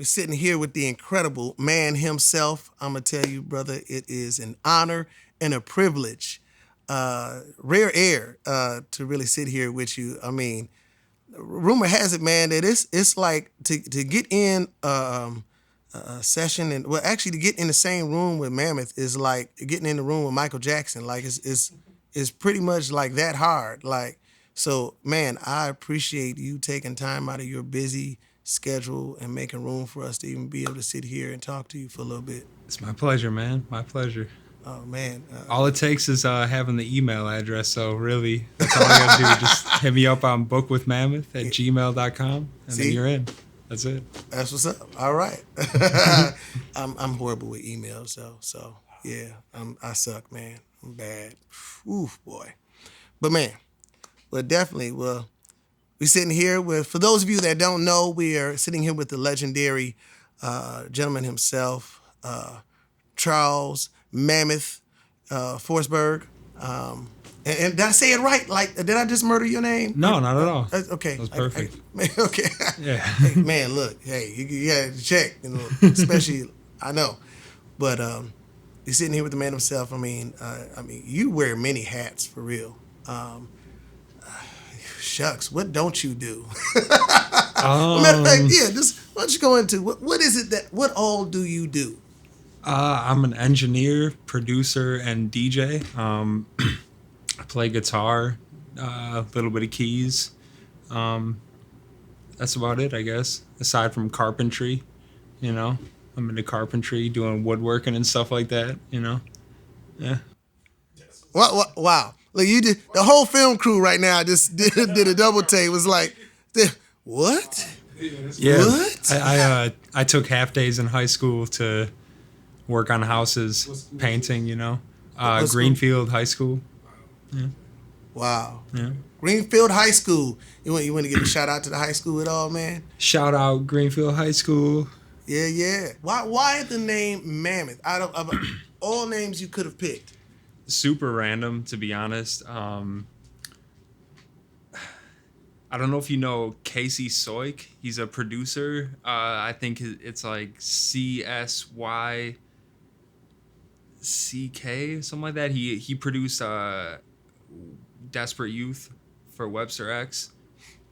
sitting here with the incredible man himself. I'm going to tell you, brother, it is an honor and a privilege, rare air, to really sit here with you. I mean, rumor has it, man, that it's like to get in a session and well, actually to get in the same room with Mammyth is like getting in the room with Michael Jackson. Like it's pretty much like that hard. Like so, man, I appreciate you taking time out of your busy schedule and making room for us to even be able to sit here and talk to you for a little bit. It's my pleasure, man. My pleasure. Oh man, All it takes is having the email address. So really, that's all I gotta do. Just hit me up on bookwithmammyth@gmail.com, and See? then you're in. That's it. That's what's up. All right. I'm horrible with emails though, so yeah, I suck, man. I'm bad. Oof, boy. But man, well, definitely. Well, we're sitting here with. For those of you that don't know, we are sitting here with the legendary gentleman himself, Charles Mammyth Forsberg. And did I say it right? Like, did I just murder your name? No, not at all. Okay. That was perfect. Okay. Yeah. Hey, man, look. Hey, you had to check. You know, especially I know, but you're sitting here with the man himself. I mean, you wear many hats for real. Shucks, what don't you do? Matter of fact, yeah. Just why don't you go into what is it that what all do you do? I'm an engineer, producer, and DJ. I play guitar, a little bit of keys. That's about it, I guess. Aside from carpentry, I'm into carpentry, doing woodworking and stuff like that. Yeah. Wow. Look, you did the whole film crew right now just did a double take. Was like, what? Yeah. What? I took half days in high school to work on houses, painting. Greenfield High School. Yeah. Wow. Yeah. Greenfield High School. You want to give a shout out to the high school at all, man? Shout out Greenfield High School. Yeah. Why the name Mammyth? Out of all names you could have picked. Super random, to be honest. I don't know if you know Casey Soik. He's a producer. I think it's like CSYCK, something like that. He produced Desperate Youth for Webster X.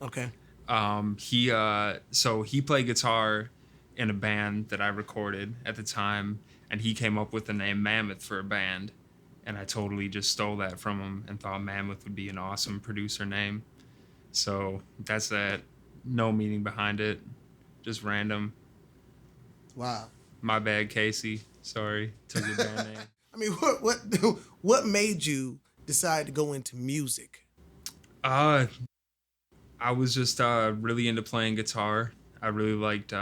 Okay. He played guitar in a band that I recorded at the time, and he came up with the name Mammyth for a band, and I totally just stole that from him and thought Mammyth would be an awesome producer name. So that's that. No meaning behind it. Just random. Wow. My bad, Casey. Sorry. Took your band name. I mean, what made you decide to go into music? I was just really into playing guitar. I really liked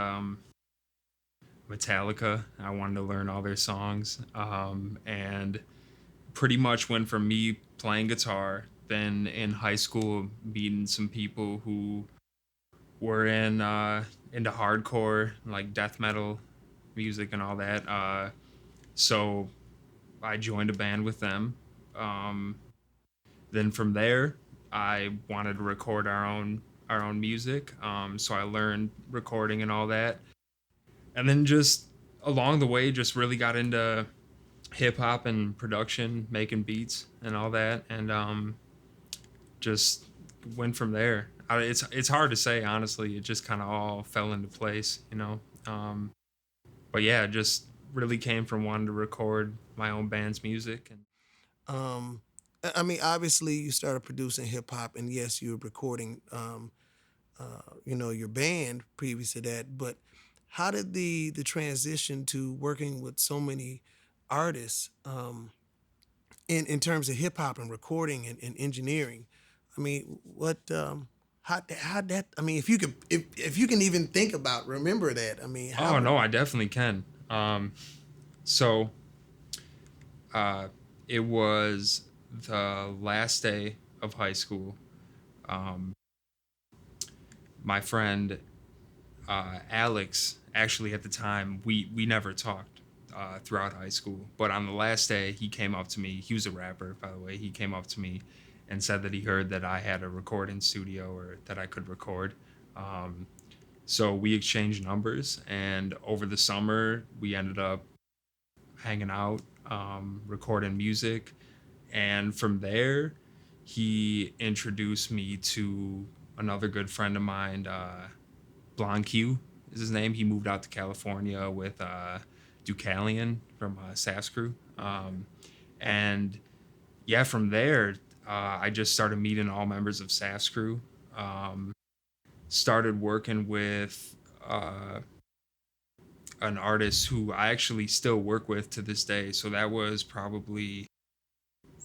Metallica. I wanted to learn all their songs. And pretty much went from me playing guitar, then in high school meeting some people who were into hardcore, like death metal music and all that. So I joined a band with them. Then from there, I wanted to record our own music. So I learned recording and all that. And then just along the way, just really got into hip hop and production, making beats and all that, and just went from there. It's hard to say, honestly. It just kind of all fell into place. But yeah, it just really came from wanting to record my own band's music. And Um, I mean, obviously, you started producing hip hop, and yes, you were recording, your band previous to that. But how did the transition to working with so many artists in terms of hip hop and recording and engineering? I mean, what how that? I mean, if you can even think about remember that. I mean, oh how? no, I definitely can. So uh, it was the last day of high school. Um, my friend Alex, actually at the time, we never talked throughout high school. But on the last day, he came up to me. He was a rapper, by the way. He came up to me and said that he heard that I had a recording studio or that I could record. Um, So we exchanged numbers, and over the summer, we ended up hanging out, recording music. And from there, he introduced me to another good friend of mine, Q is his name. He moved out to California with Deucalion from SAS Crew. And yeah, from there, I just started meeting all members of SAS Crew. Um, Started working with an artist who I actually still work with to this day. So that was probably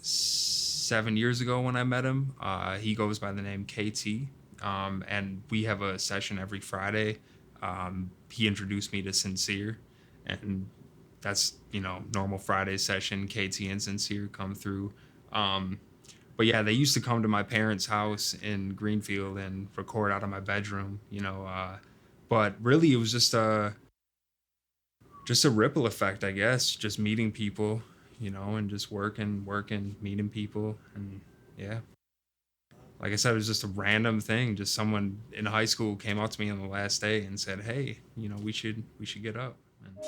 7 years ago when I met him. He goes by the name KT, and we have a session every Friday. He introduced me to Sincere, and that's normal Friday session. KT and Sincere come through. Um, but yeah, they used to come to my parents' house in Greenfield and record out of my bedroom. But really, it was just a ripple effect, I guess. Just meeting people, and just working, meeting people, and yeah. Like I said, it was just a random thing. Just someone in high school came up to me on the last day and said, "Hey, we should get up." And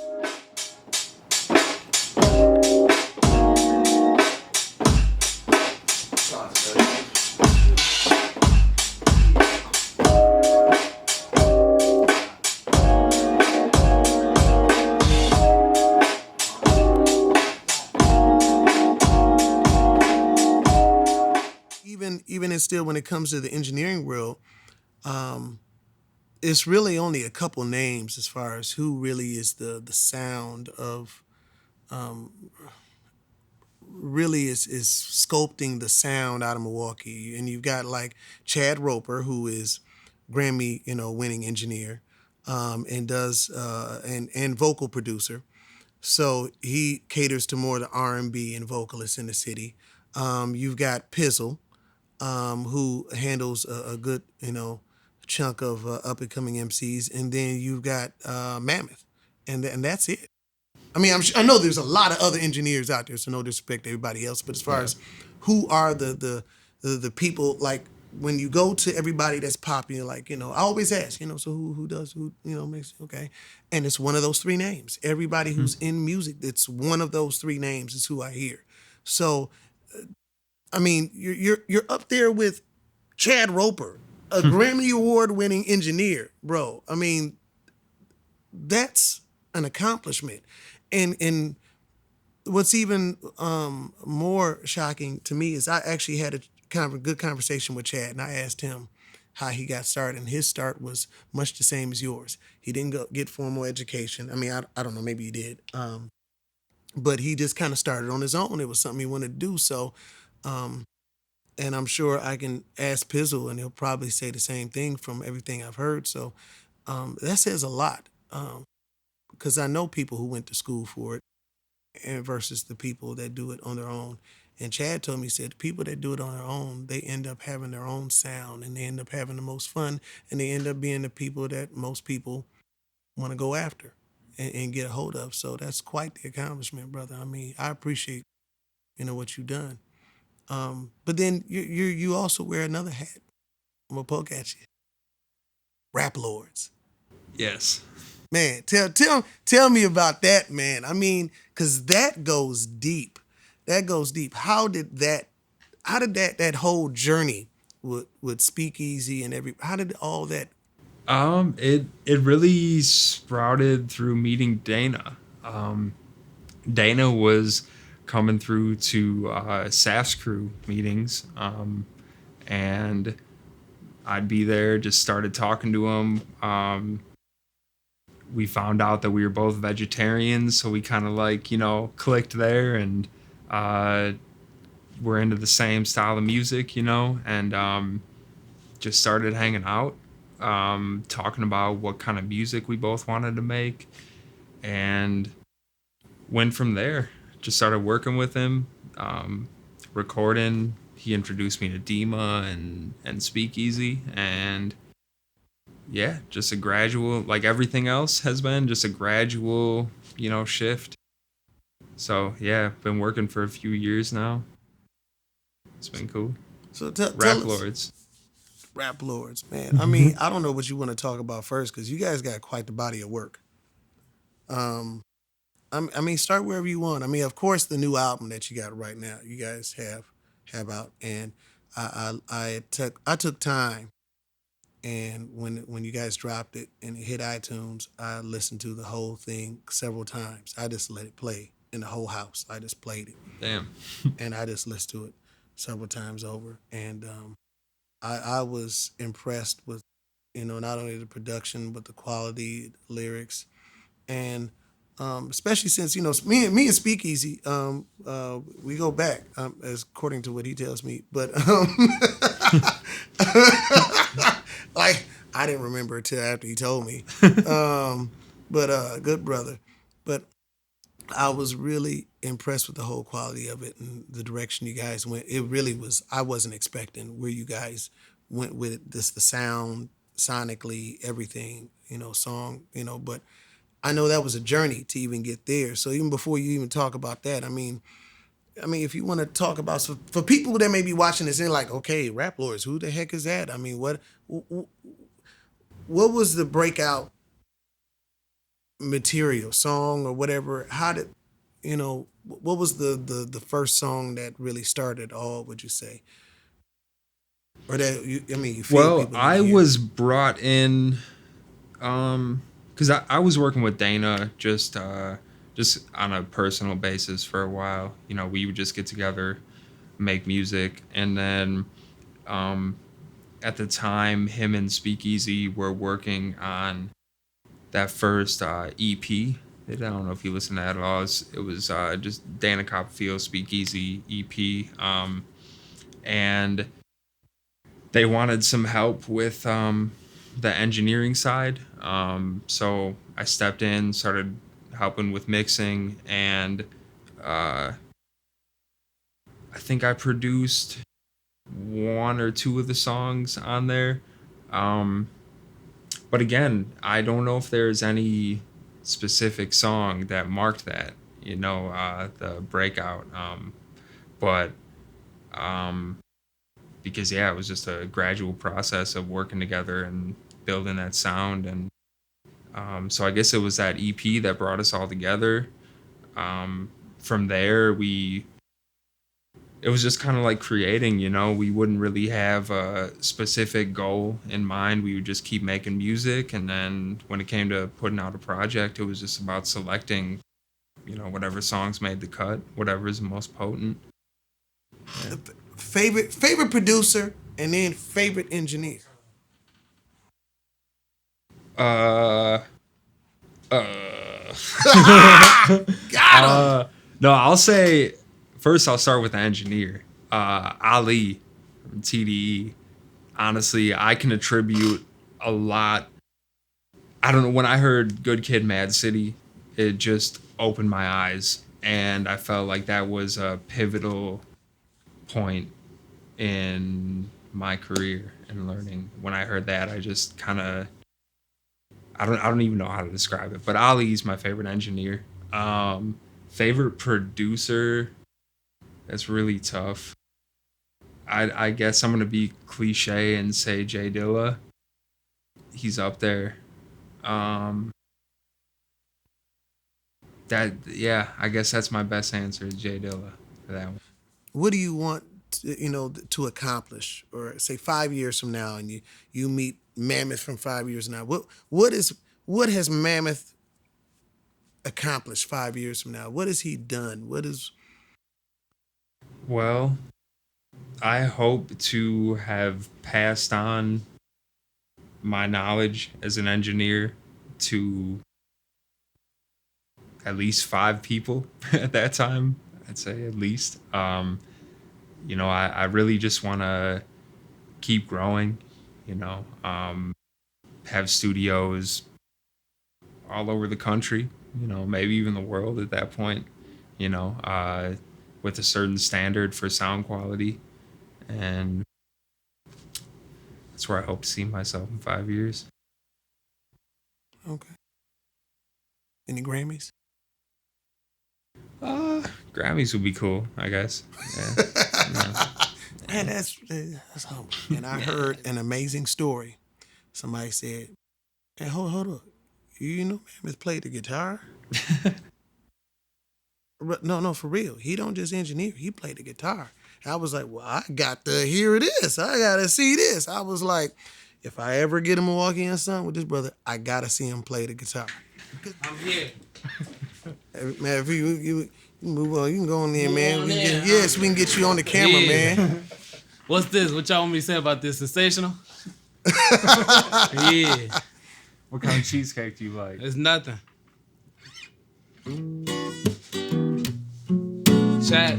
Even and still, when it comes to the engineering world, it's really only a couple names as far as who really is the sound of really is sculpting the sound out of Milwaukee. And you've got like Chad Roper, who is Grammy, winning engineer, and does and vocal producer. So he caters to more the R&B and vocalists in the city. You've got Pizzle, who handles a good, chunk of up and coming MCs, and then you've got Mammyth, and that's it. I mean, I know there's a lot of other engineers out there, so no disrespect to everybody else. But as far yeah. as who are the people, like when you go to everybody that's popular, like I always ask, so who does who makes okay, and it's one of those three names. Everybody who's in music, it's one of those three names is who I hear. So I mean, you're up there with Chad Roper, a Grammy Award winning engineer, bro. I mean, that's an accomplishment. And what's even more shocking to me is I actually had a kind of a good conversation with Chad, and I asked him how he got started, and his start was much the same as yours. He didn't go get formal education. I mean, I don't know, maybe he did, but he just kind of started on his own. It was something he wanted to do. So, and I'm sure I can ask Pizzle, and he'll probably say the same thing from everything I've heard. So that says a lot, because I know people who went to school for it and versus the people that do it on their own. And Chad told me, he said, the people that do it on their own, they end up having their own sound, and they end up having the most fun, and they end up being the people that most people want to go after and get a hold of. So that's quite the accomplishment, brother. I mean, I appreciate, what you've done. But then you also wear another hat. I'm gonna poke at you. Rap lords. Yes. Man, tell me about that, man. I mean, cause that goes deep. That goes deep. How did that whole journey with Speakeasy and how did all that. It really sprouted through meeting Dana. Dana was coming through to SAS crew meetings, and I'd be there. Just started talking to him. We found out that we were both vegetarians, so we kind of like clicked there, and uh, we're into the same style of music, and just started hanging out, talking about what kind of music we both wanted to make, and went from there. Just started working with him, recording. He introduced me to Dima and Speakeasy, and yeah, just a gradual, like everything else has been, just a gradual, shift. So yeah, been working for a few years now. It's been cool. So tell Rap us. Lords. Rap Lords, man. I Mm-hmm. mean, I don't know what you want to talk about first because you guys got quite the body of work. Um, I mean, start wherever you want. I mean, of course, the new album that you got right now, you guys have out, and I took time, and when you guys dropped it and it hit iTunes, I listened to the whole thing several times. I just let it play in the whole house. I just played it, Damn. and I just listened to it several times over, and I was impressed with not only the production but the quality, the lyrics, and especially since me and Speakeasy, we go back as according to what he tells me, but like I didn't remember it till after he told me, but good brother, but I was really impressed with the whole quality of it and the direction you guys went. It really was. I wasn't expecting where you guys went with it. This the sound, sonically, everything. Song. But I know that was a journey to even get there. So even before you even talk about that, I mean, if you want to talk about for people that may be watching this, they're like, okay, Rap Lords, who the heck is that? I mean, what was the breakout material, song or whatever? How did what was the first song that really started all? Would you say, or that you feel Well, people need to I hear? was brought in because I was working with Dana just on a personal basis for a while. We would just get together, make music, and then um, at the time, him and Speakeasy were working on that first EP. I don't know if you listened to that at all. It was just Dana Copperfield Speakeasy EP, and they wanted some help with the engineering side. So I stepped in, started helping with mixing, and uh, I think I produced one or two of the songs on there. Um, but again, I don't know if there's any specific song that marked that, the breakout. But um, because yeah, it was just a gradual process of working together and building that sound, and so I guess it was that EP that brought us all together. From there, it was just kind of like creating. We wouldn't really have a specific goal in mind. We would just keep making music, and then when it came to putting out a project, it was just about selecting, whatever songs made the cut, whatever is the most potent. Yeah. Favorite producer and then favorite engineer. Uh, uh, Got him. no, I'll say first. I'll start with the engineer, Ali from TDE. Honestly, I can attribute a lot. I don't know, when I heard Good Kid, Mad City, it just opened my eyes, and I felt like that was a pivotal point in my career and learning. When I heard that, I just kind of I don't even know how to describe it, but Ali's my favorite engineer. Favorite producer, that's really tough. I guess I'm gonna be cliche and say Jay Dilla. He's up there. Um, that yeah, I guess that's my best answer, Jay Dilla, for that one. What do you want to accomplish, or say 5 years from now, and you meet Mammoth from 5 years now? What has Mammoth accomplished 5 years from now? What has he done? What is Well, I hope to have passed on my knowledge as an engineer to at least five people at that time. I'd say at least. I really just want to keep growing, have studios all over the country, maybe even the world at that point, you know, uh, with a certain standard for sound quality. And that's where I hope to see myself in 5 years. okay? Any Grammys? Uh, Grammys would be cool, I guess. Yeah. Yeah. Man, that's humble. And I heard an amazing story. Somebody said, "Hey, hold up. You know, Mammyth played the guitar." No, for real. He don't just engineer. He played the guitar. And I was like, well, I got to hear this. I got to see this. I was like, if I ever get a MKEunsung with this brother, I got to see him play the guitar. I'm here. Man, if you move on, you can go on there, man. on We in, can, yes, we can get you on the camera, Yeah. man. What's this? What y'all want me to say about this? Sensational? Yeah. What kind of cheesecake do you like? It's nothing. Chat.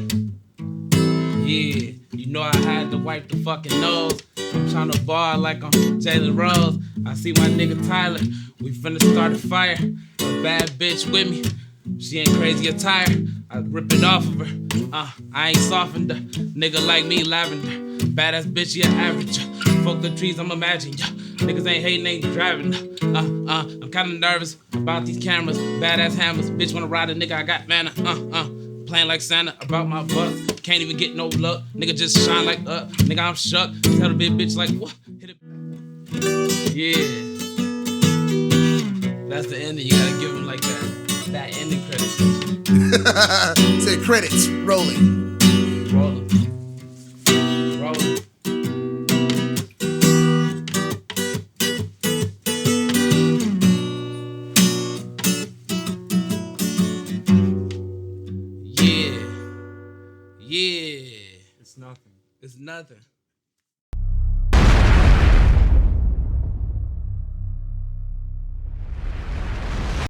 Yeah. You know I had to wipe the fucking nose. I'm trying to bar like I'm Jalen Rose. I see my nigga Tyler. We finna start a fire. A bad bitch with me. She ain't crazy attire. I rip it off of her. I ain't softened her. Nigga like me, lavender. Badass bitch, yeah, average. Fuck the trees, I'm imagining. Niggas ain't hating, ain't driving. I'm kinda nervous about these cameras. Badass hammers. Bitch wanna ride a nigga, I got manna. Playing like Santa about my bucks. Can't even get no luck. Nigga just shine like nigga, I'm shook. Tell the bitch like what? Hit it. Yeah. That's the ending. You gotta give him like that. That ending credits. Say credits rolling. Roll 'em. Roll 'em. Yeah. It's nothing. It's nothing.